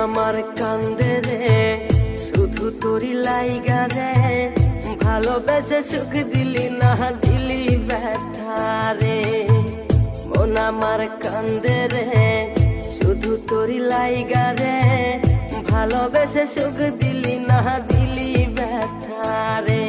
আমার কান্দে রে শুধু তোরি লাইগা রে, ভালোবেসে সুখ দিলি না দিলি ব্যথা রে। মন আমার কান্দে রে শুধু তোরি লাইগা রে, ভালোবেসে সুখ দিলি না দিলি ব্যথা রে।